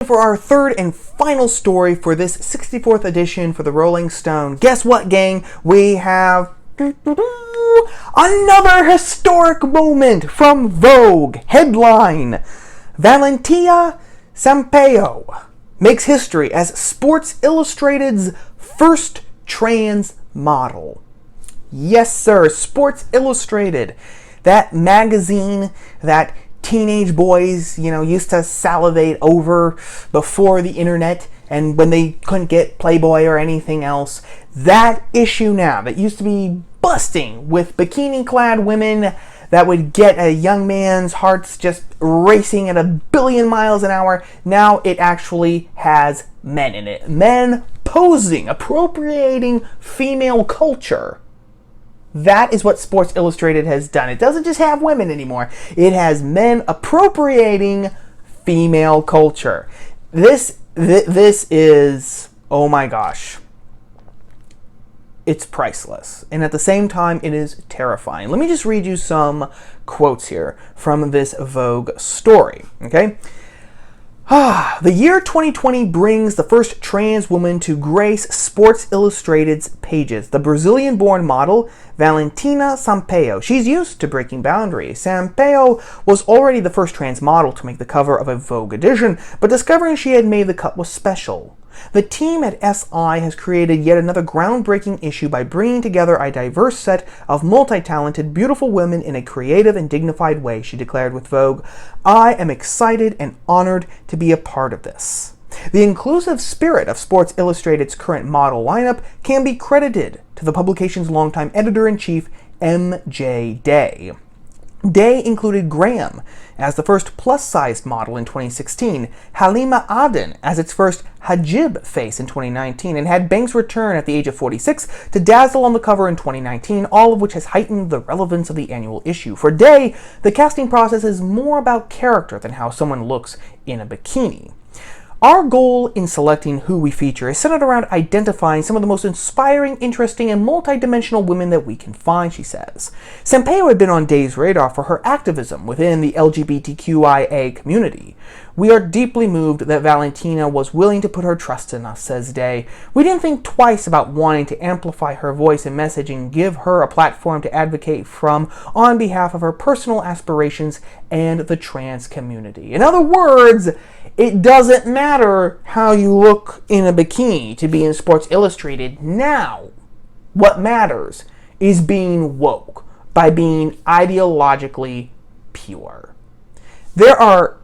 For our third and final story for this 64th edition for the Rolling Stone. Guess what, gang? We have another historic moment from Vogue. Headline: Valentina Sampaio makes history as Sports Illustrated's first trans model. Yes, sir. Sports Illustrated. That magazine that teenage boys, used to salivate over before the internet and when they couldn't get Playboy or anything else. That issue now that used to be busting with bikini-clad women that would get a young man's hearts just racing at 1 billion miles an hour. Now it actually has men in it. Men posing, appropriating female culture. That is what Sports Illustrated has done. It doesn't just have women anymore. It has men appropriating female culture. This is, oh my gosh, it's priceless. And at the same time, it is terrifying. Let me just read you some quotes here from this Vogue story, okay? The year 2020 brings the first trans woman to grace Sports Illustrated's pages. The Brazilian-born model, Valentina Sampaio. She's used to breaking boundaries. Sampaio was already the first trans model to make the cover of a Vogue edition, but discovering she had made the cut was special. The team at SI has created yet another groundbreaking issue by bringing together a diverse set of multi-talented, beautiful women in a creative and dignified way, she declared with Vogue. I am excited and honored to be a part of this. The inclusive spirit of Sports Illustrated's current model lineup can be credited to the publication's longtime editor-in-chief, M.J. Day. Day included Graham as the first plus-sized model in 2016, Halima Aden as its first hijab face in 2019, and had Banks return at the age of 46 to dazzle on the cover in 2019, all of which has heightened the relevance of the annual issue. For Day, the casting process is more about character than how someone looks in a bikini. Our goal in selecting who we feature is centered around identifying some of the most inspiring, interesting, and multi-dimensional women that we can find, she says. Sampaio had been on Day's radar for her activism within the LGBTQIA community. We are deeply moved that Valentina was willing to put her trust in us, says Day. We didn't think twice about wanting to amplify her voice and message and give her a platform to advocate from on behalf of her personal aspirations and the trans community. In other words, it doesn't matter how you look in a bikini to be in Sports Illustrated. Now, what matters is being woke by being ideologically pure. There are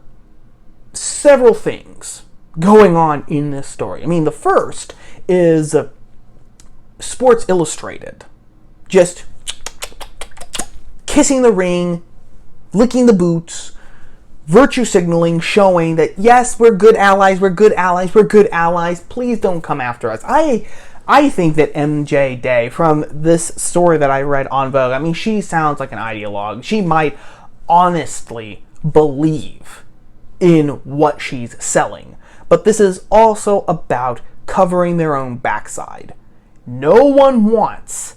several things going on in this story. I mean, the first is Sports Illustrated just kissing the ring, licking the boots, virtue signaling, showing that yes, we're good allies, we're good allies, we're good allies, please don't come after us. I think that MJ Day, from this story that I read on Vogue, I mean, she sounds like an ideologue. She might honestly believe in what she's selling. But this is also about covering their own backside. No one wants,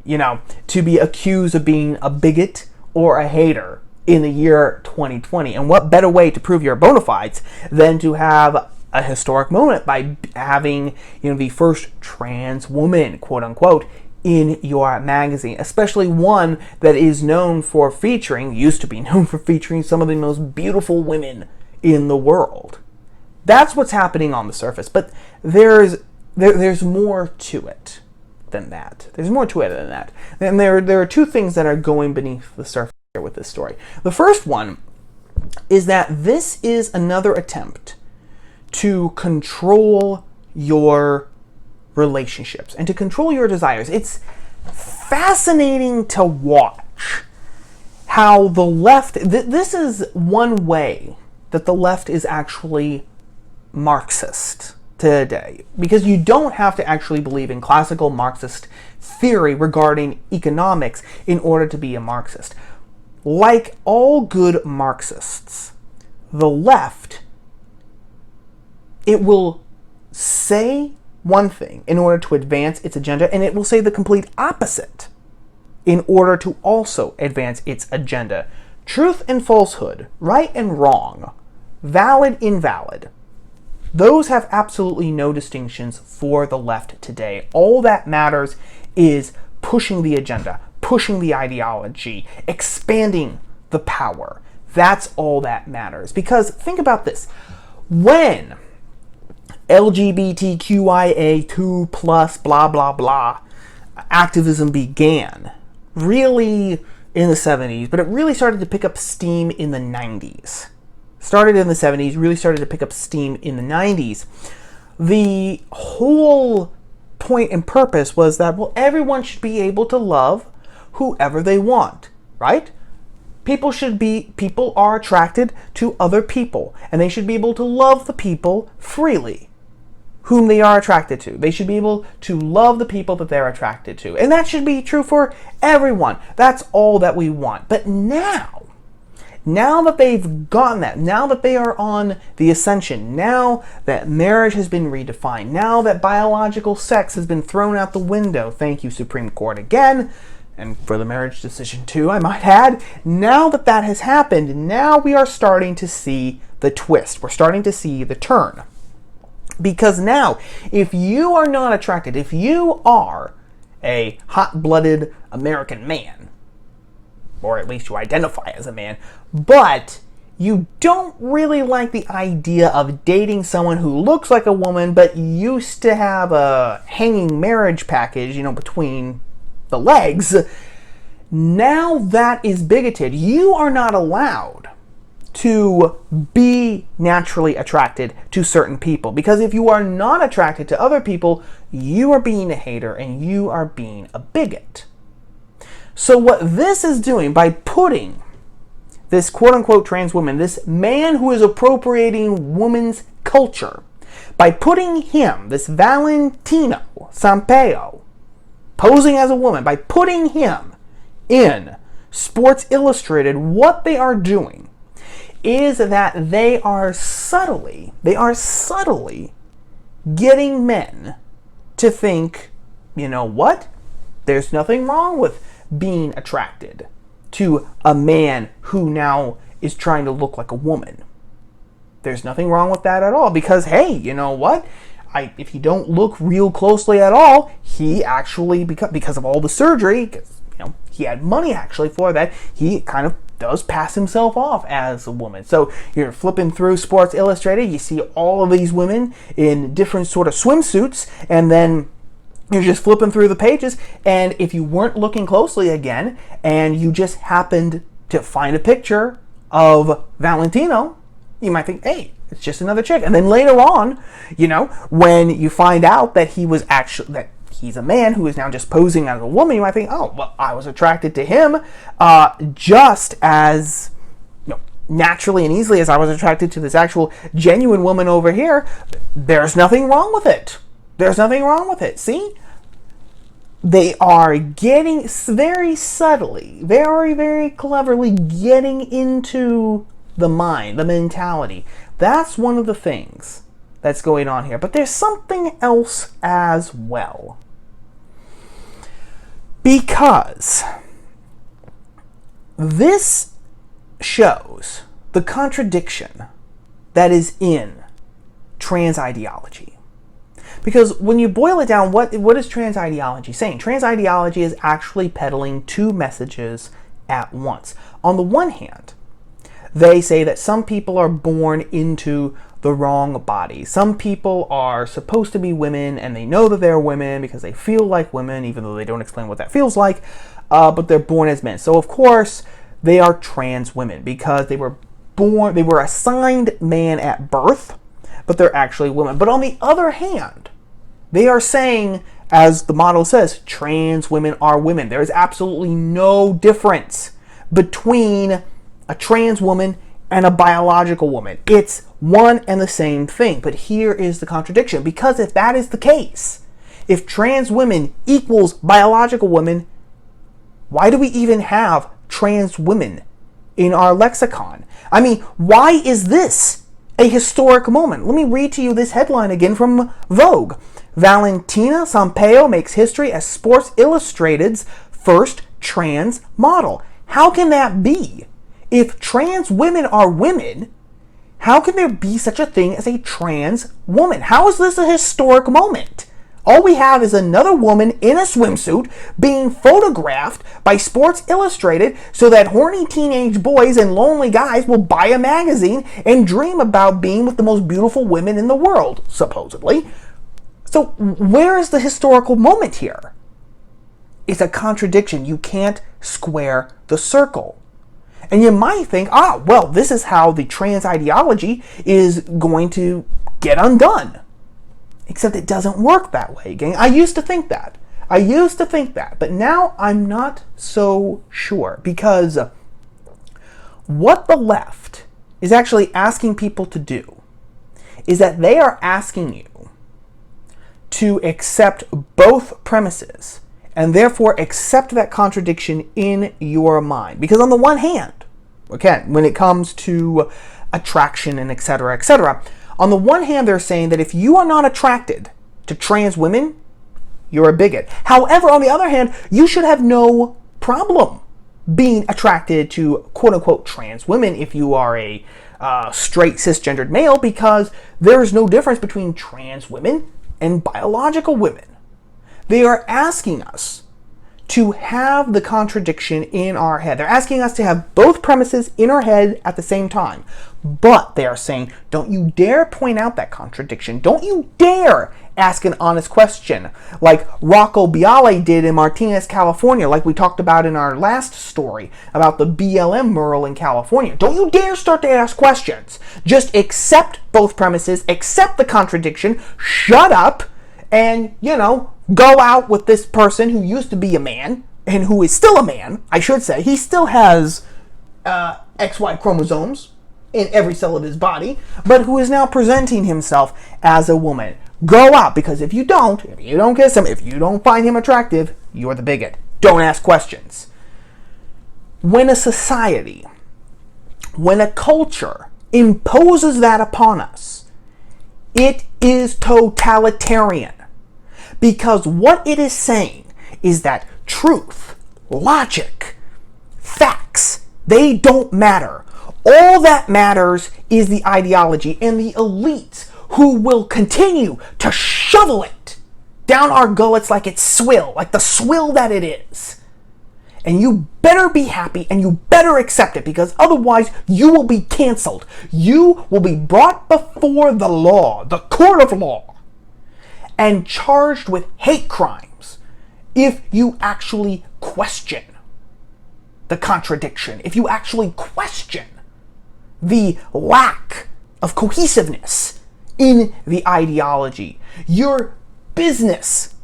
to be accused of being a bigot or a hater in the year 2020. And what better way to prove your bona fides than to have a historic moment by having, the first trans woman, quote unquote, in your magazine, especially one that is known for featuring, used to be known for featuring some of the most beautiful women in the world. That's what's happening on the surface, but there's more to it than that. There's more to it than that. And there are two things that are going beneath the surface here with this story. The first one is that this is another attempt to control your relationships and to control your desires. It's fascinating to watch how the left, this is one way that the left is actually Marxist today, because you don't have to actually believe in classical Marxist theory regarding economics in order to be a Marxist. Like all good Marxists, the left, it will say one thing in order to advance its agenda, and it will say the complete opposite in order to also advance its agenda. Truth and falsehood, right and wrong, valid, invalid. Those have absolutely no distinctions for the left today. All that matters is pushing the agenda, pushing the ideology, expanding the power. That's all that matters. Because think about this. When LGBTQIA2 plus blah blah blah activism began, really in the 70s, but it really started to pick up steam in the 90s. Started in the 70s, really started to pick up steam in the 90s. The whole point and purpose was that, well, everyone should be able to love whoever they want, right? People are attracted to other people, and they should be able to love the people freely whom they are attracted to. They should be able to love the people that they're attracted to. And that should be true for everyone. That's all that we want. But now that they've gotten that, now that they are on the ascension, now that marriage has been redefined, now that biological sex has been thrown out the window, thank you, Supreme Court, again, and for the marriage decision too, I might add, now that that has happened, now we are starting to see the twist. We're starting to see the turn. Because now, if you are not attracted, if you are a hot-blooded American man, or at least you identify as a man, but you don't really like the idea of dating someone who looks like a woman but used to have a hanging marriage package, between the legs, now that is bigoted. You are not allowed to be naturally attracted to certain people, because if you are not attracted to other people, you are being a hater and you are being a bigot. So what this is doing by putting this quote-unquote trans woman, this man who is appropriating women's culture, by putting him, this Valentina Sampaio, posing as a woman, by putting him in Sports Illustrated, what they are doing is that they are subtly getting men to think, you know what? There's nothing wrong with being attracted to a man who now is trying to look like a woman. There's nothing wrong with that at all, because, hey, you know what? If you don't look real closely at all, he actually, because of all the surgery, because he had money actually for that, he kind of does pass himself off as a woman. So you're flipping through Sports Illustrated, you see all of these women in different sort of swimsuits, and then you're just flipping through the pages, and if you weren't looking closely again, and you just happened to find a picture of Valentino, you might think, hey, it's just another chick. And then later on, when you find out that he's a man who is now just posing as a woman, you might think, oh, well, I was attracted to him just as naturally and easily as I was attracted to this actual genuine woman over here. There's nothing wrong with it. There's nothing wrong with it. See? They are getting very subtly, very, very cleverly getting into the mind, the mentality. That's one of the things that's going on here. But there's something else as well. Because this shows the contradiction that is in trans ideology. Because when you boil it down, what is trans ideology saying? Trans ideology is actually peddling two messages at once. On the one hand, they say that some people are born into the wrong body. Some people are supposed to be women and they know that they're women because they feel like women, even though they don't explain what that feels like, but they're born as men. So of course they are trans women because they were assigned man at birth, but they're actually women. But on the other hand, they are saying, as the motto says, trans women are women. There is absolutely no difference between a trans woman and a biological woman. It's one and the same thing. But here is the contradiction. Because if that is the case, if trans women equals biological women, why do we even have trans women in our lexicon? I mean, why is this a historic moment? Let me read to you this headline again from Vogue. Valentina Sampaio makes history as Sports Illustrated's first trans model. How can that be? If trans women are women, How can there be such a thing as a trans woman? How is this a historic moment? All we have is another woman in a swimsuit being photographed by Sports Illustrated so that horny teenage boys and lonely guys will buy a magazine and dream about being with the most beautiful women in the world, supposedly. So where is the historical moment here? It's a contradiction. You can't square the circle. And you might think, well, this is how the trans ideology is going to get undone. Except it doesn't work that way, gang. I used to think that. But now I'm not so sure. Because what the left is actually asking people to do is that they are asking you to accept both premises and therefore accept that contradiction in your mind. Because on the one hand, okay, when it comes to attraction and etc., etc., on the one hand, they're saying that if you are not attracted to trans women, you're a bigot. However, on the other hand, you should have no problem being attracted to quote-unquote trans women if you are a straight cisgendered male, because there is no difference between trans women and biological women. They are asking us to have the contradiction in our head. They're asking us to have both premises in our head at the same time. But they are saying, don't you dare point out that contradiction. Don't you dare ask an honest question like Rocco Biale did in Martinez, California, like we talked about in our last story about the BLM mural in California. Don't you dare start to ask questions. Just accept both premises, accept the contradiction, shut up, and, go out with this person who used to be a man, and who is still a man, I should say. He still has XY chromosomes in every cell of his body, but who is now presenting himself as a woman. Go out, because if you don't kiss him, if you don't find him attractive, you're the bigot. Don't ask questions. When a society, when a culture imposes that upon us, it is totalitarian. Because what it is saying is that truth, logic, facts, they don't matter. All that matters is the ideology and the elites who will continue to shovel it down our gullets like it's swill, like the swill that it is. And you better be happy and you better accept it, because otherwise you will be canceled. You will be brought before the law, the court of law, and charged with hate crimes if you actually question the contradiction, if you actually question the lack of cohesiveness in the ideology. Your business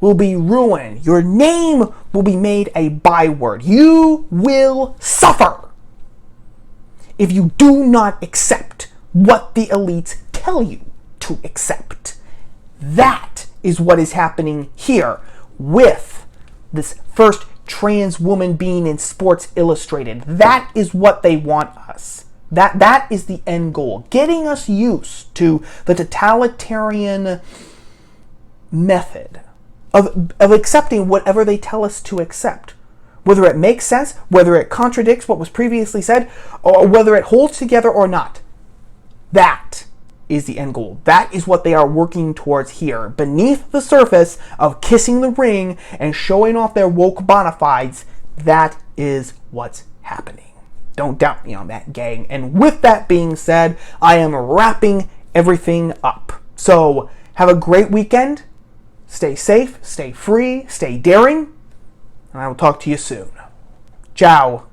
will be ruined. Your name will be made a byword. You will suffer if you do not accept what the elites tell you to accept. That is what is happening here with this first trans woman being in Sports Illustrated. That is what they want us. That is the end goal. Getting us used to the totalitarian method of accepting whatever they tell us to accept. Whether it makes sense, whether it contradicts what was previously said, or whether it holds together or not. That is the end goal. That is what they are working towards here. Beneath the surface of kissing the ring and showing off their woke bona fides, that is what's happening. Don't doubt me on that, gang. And with that being said, I am wrapping everything up. So, have a great weekend. Stay safe, stay free, stay daring, and I will talk to you soon. Ciao.